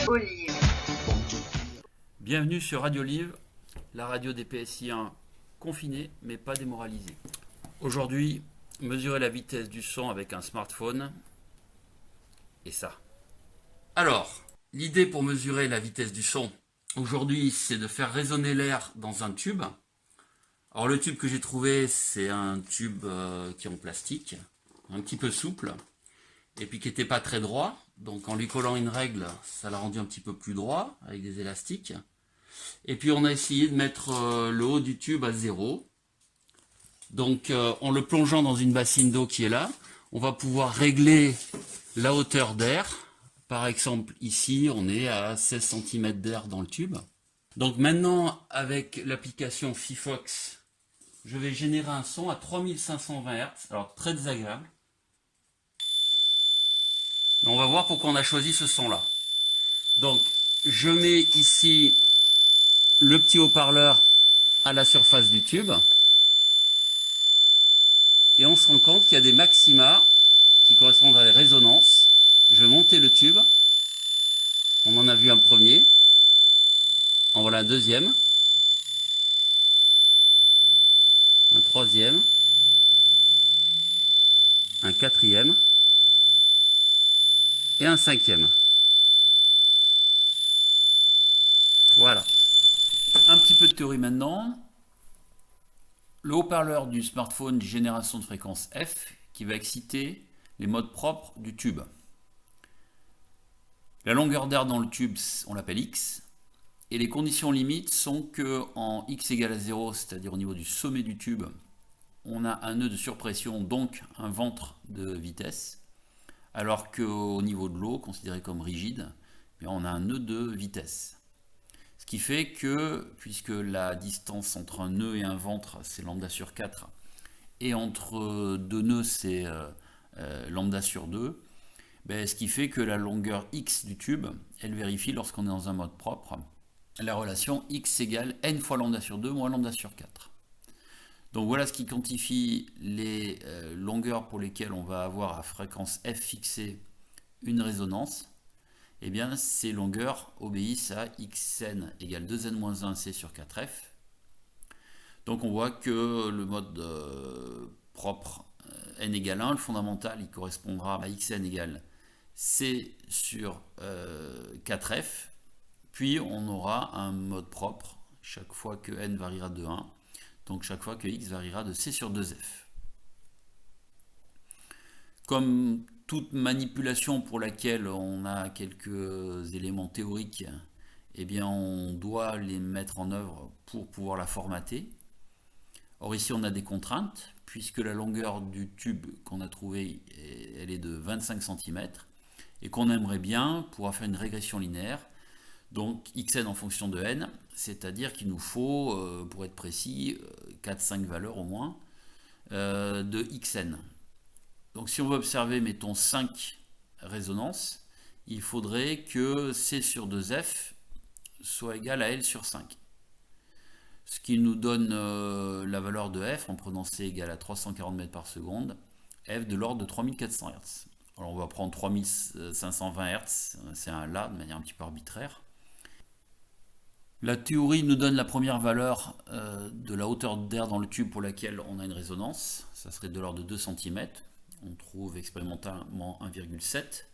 Olive. Bienvenue sur Radio Live, la radio des PSI1 confinés mais pas démoralisés. Aujourd'hui, mesurer la vitesse du son avec un smartphone et ça. Alors, l'idée pour mesurer la vitesse du son aujourd'hui, c'est de faire résonner l'air dans un tube. Alors le tube que j'ai trouvé, c'est un tube qui est en plastique, un petit peu souple, et puis qui n'était pas très droit. Donc en lui collant une règle, ça l'a rendu un petit peu plus droit, avec des élastiques. Et puis on a essayé de mettre le haut du tube à 0. Donc en le plongeant dans une bassine d'eau qui est là, on va pouvoir régler la hauteur d'air. Par exemple ici, on est à 16 cm d'air dans le tube. Donc maintenant, avec l'application Fifox, je vais générer un son à 3520 Hz, alors très désagréable. Mais on va voir pourquoi on a choisi ce son-là. Donc, je mets ici le petit haut-parleur à la surface du tube. Et on se rend compte qu'il y a des maxima qui correspondent à des résonances. Je vais monter le tube. On en a vu un premier. En voilà un deuxième. Un troisième. Un quatrième. Et un cinquième. Voilà. Un petit peu de théorie maintenant. Le haut-parleur du smartphone génère un son de fréquence F qui va exciter les modes propres du tube. La longueur d'air dans le tube, on l'appelle X. Et les conditions limites sont que en X égale à 0, c'est-à-dire au niveau du sommet du tube, on a un nœud de surpression, donc un ventre de vitesse. Alors qu'au niveau de l'eau, considéré comme rigide, on a un nœud de vitesse. Ce qui fait que, puisque la distance entre un nœud et un ventre, c'est lambda sur 4, et entre deux nœuds, c'est lambda sur 2, ce qui fait que la longueur x du tube, elle vérifie lorsqu'on est dans un mode propre, la relation x égale n fois lambda sur 2 moins lambda sur 4. Donc voilà ce qui quantifie les longueurs pour lesquelles on va avoir à fréquence f fixée une résonance. Eh bien, ces longueurs obéissent à xn égale 2n-1 c sur 4f. Donc on voit que le mode propre n égale 1, le fondamental, il correspondra à xn égale c sur 4f. Puis on aura un mode propre chaque fois que n variera de 1. Donc chaque fois que x variera de c sur 2f. Comme toute manipulation pour laquelle on a quelques éléments théoriques, eh bien on doit les mettre en œuvre pour pouvoir la formater. Or ici on a des contraintes, puisque la longueur du tube qu'on a trouvé, elle est de 25 cm, et qu'on aimerait bien pouvoir faire une régression linéaire, donc xn en fonction de n, c'est-à-dire qu'il nous faut, pour être précis, 4-5 valeurs au moins de xn. Donc si on veut observer, mettons 5 résonances, il faudrait que C sur 2F soit égal à L sur 5. Ce qui nous donne la valeur de F, en prenant C égale à 340 mètres par seconde, F de l'ordre de 3400 Hz. Alors on va prendre 3520 Hz, c'est un La de manière un petit peu arbitraire. La théorie nous donne la première valeur de la hauteur d'air dans le tube pour laquelle on a une résonance, ça serait de l'ordre de 2 cm. On trouve expérimentalement 1,7.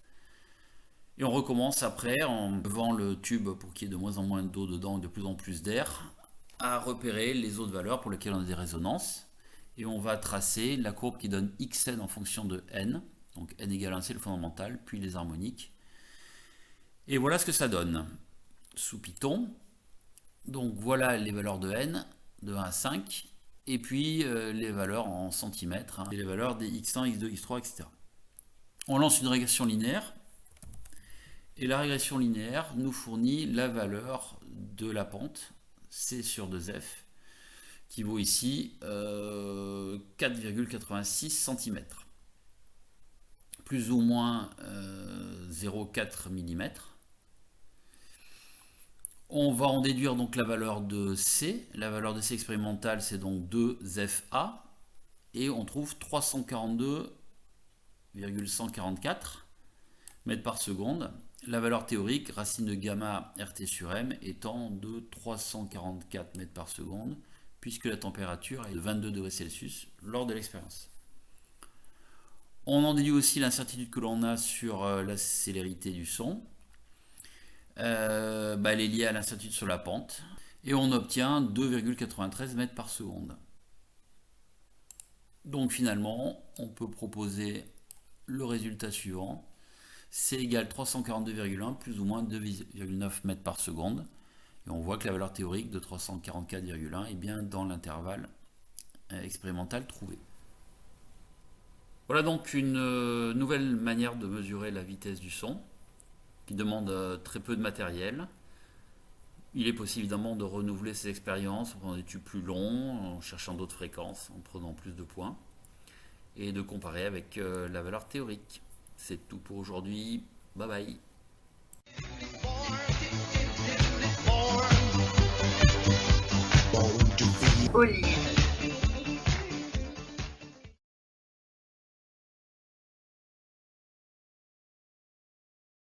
Et on recommence après, en levant le tube pour qu'il y ait de moins en moins d'eau dedans et de plus en plus d'air, à repérer les autres valeurs pour lesquelles on a des résonances. Et on va tracer la courbe qui donne xn en fonction de n. Donc n égale 1, c'est le fondamental, puis les harmoniques. Et voilà ce que ça donne sous Python. Donc voilà les valeurs de n, de 1 à 5. Et puis les valeurs en centimètres, et les valeurs des x1, x2, x3, etc. On lance une régression linéaire, et la régression linéaire nous fournit la valeur de la pente, c sur 2f, qui vaut ici 4,86 cm, plus ou moins 0,4 mm. On va en déduire donc la valeur de C. La valeur de C expérimentale, c'est donc 2FA. Et on trouve 342,144 mètres par seconde. La valeur théorique, racine de gamma RT sur M, étant de 344 mètres par seconde, puisque la température est de 22 degrés Celsius lors de l'expérience. On en déduit aussi l'incertitude que l'on a sur la célérité du son. Elle est liée à l'incertitude sur la pente. Et on obtient 2,93 mètres par seconde. Donc finalement, on peut proposer le résultat suivant. C égale 342,1 plus ou moins 2,9 mètres par seconde. Et on voit que la valeur théorique de 344,1 est bien dans l'intervalle expérimental trouvé. Voilà donc une nouvelle manière de mesurer la vitesse du son, qui demande très peu de matériel. Il est possible évidemment de renouveler ces expériences en prenant des tubes plus longs, en cherchant d'autres fréquences, en prenant plus de points, et de comparer avec la valeur théorique. C'est tout pour aujourd'hui. Bye bye. Olive.